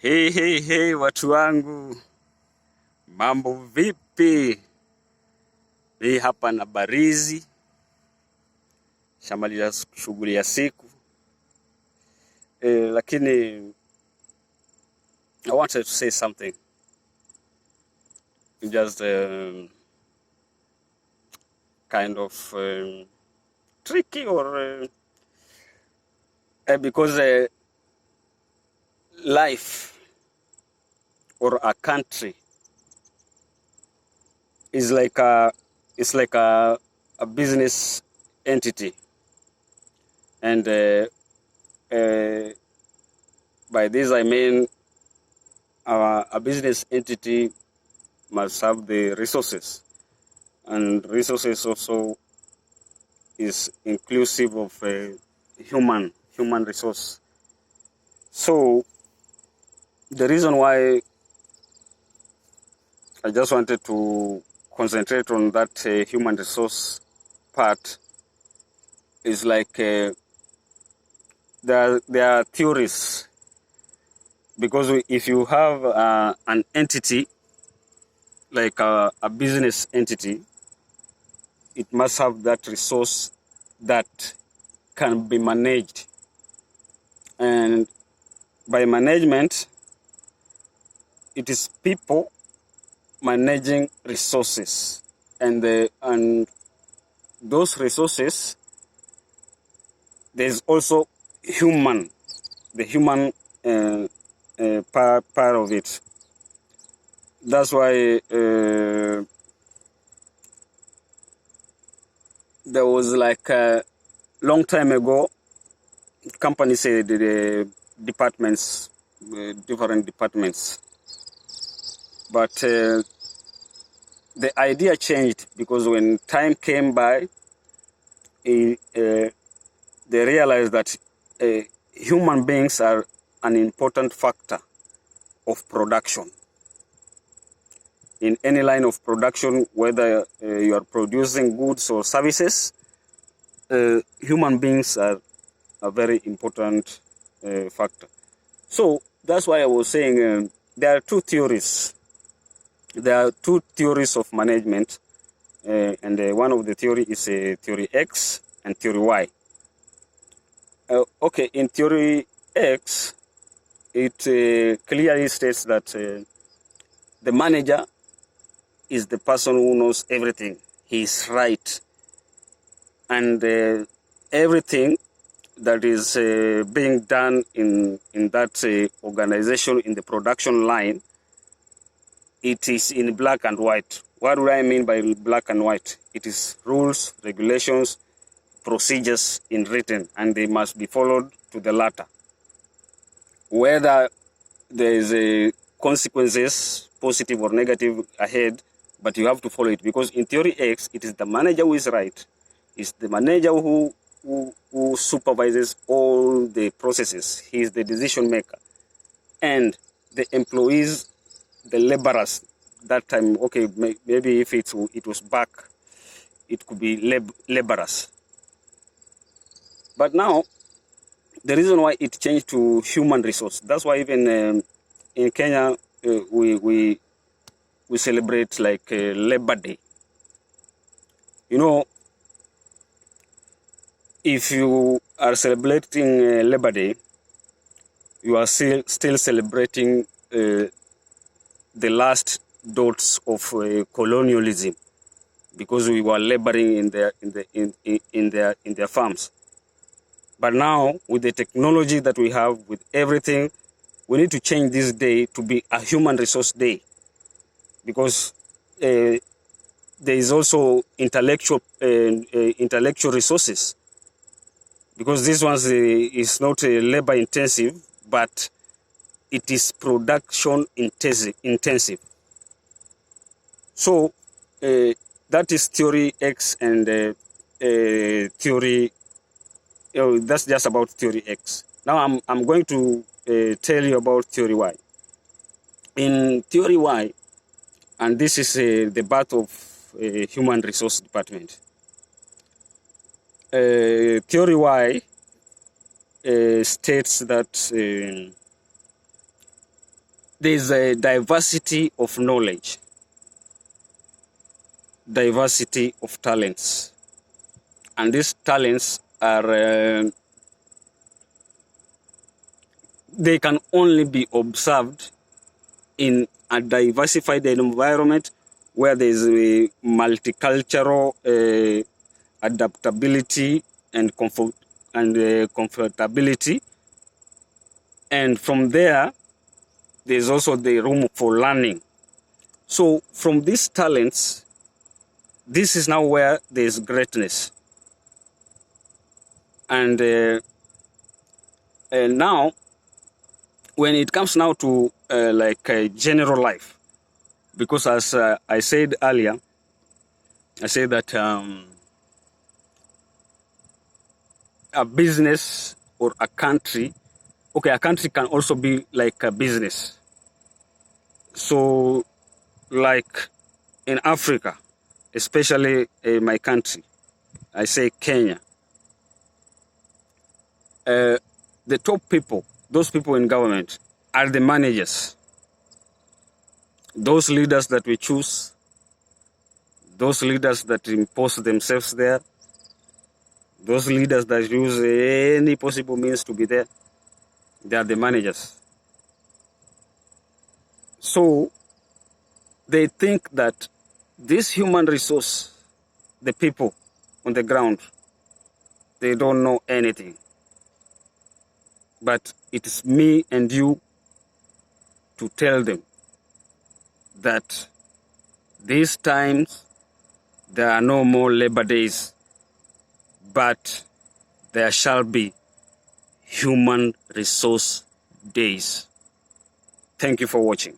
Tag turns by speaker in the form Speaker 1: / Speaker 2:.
Speaker 1: Hey, watu wangu, mambo vipi? Hii hapa na barizi, shamaliza shughuli ya siku. Lakini I wanted to say something. Just kind of tricky or because life or a country is like a business entity, and by this I mean a business entity must have the resources, and resources also is inclusive of human resource. So the reason why I just wanted to concentrate on that human resource part is like there are theories, because if you have an entity like a business entity, it must have that resource that can be managed. And by management, it is people managing resources, and those resources, there's also the human part of it. That's why there was like a long time ago, companies said the departments, different departments, but the idea changed, because when time came by, they realized that human beings are an important factor of production. In any line of production, whether you are producing goods or services, human beings are a very important factor. So that's why I was saying there are two theories. There are two theories of management, and one of the theory is theory X and theory Y. Okay, in theory X, it clearly states that the manager is the person who knows everything. He is right. And everything that is being done in that organization, in the production line, it is in black and white. What do I mean by black and white? It is rules, regulations, procedures in written, and they must be followed to the letter. Whether there is a consequences, positive or negative, ahead, but you have to follow it, because in theory X, it is the manager who is right. It's the manager who supervises all the processes. He is the decision maker. And the employees, the laborers, that time, okay, maybe if it was back, it could be laborers. But now, the reason why it changed to human resource, that's why even in Kenya, we celebrate like Labor Day. You know, if you are celebrating Labor Day, you are still celebrating the last dots of colonialism, because we were laboring in their farms. But now, with the technology that we have, with everything, we need to change this day to be a human resource day, because there is also intellectual resources, because this one is not labor intensive, but it is production intensive. So that is theory X, and theory. That's just about theory X. Now I'm going to tell you about theory Y. In theory Y, and this is the birth of human resource department. Theory Y states that there is a diversity of knowledge, diversity of talents. And these talents are, they can only be observed in a diversified environment where there is a multicultural adaptability and comfortability. And from there, there's also the room for learning. So from these talents, this is now where there's greatness. And now, when it comes now to general life, because as I said earlier, I said that a business or a country, okay, a country can also be like a business. So, like in Africa, especially my country, I say Kenya, the top people, those people in government, are the managers. Those leaders that we choose, those leaders that impose themselves there, those leaders that use any possible means to be there, they are the managers. So they think that this human resource, the people on the ground, they don't know anything. But it's me and you to tell them that these times there are no more Labor Days, but there shall be human resource days. Thank you for watching.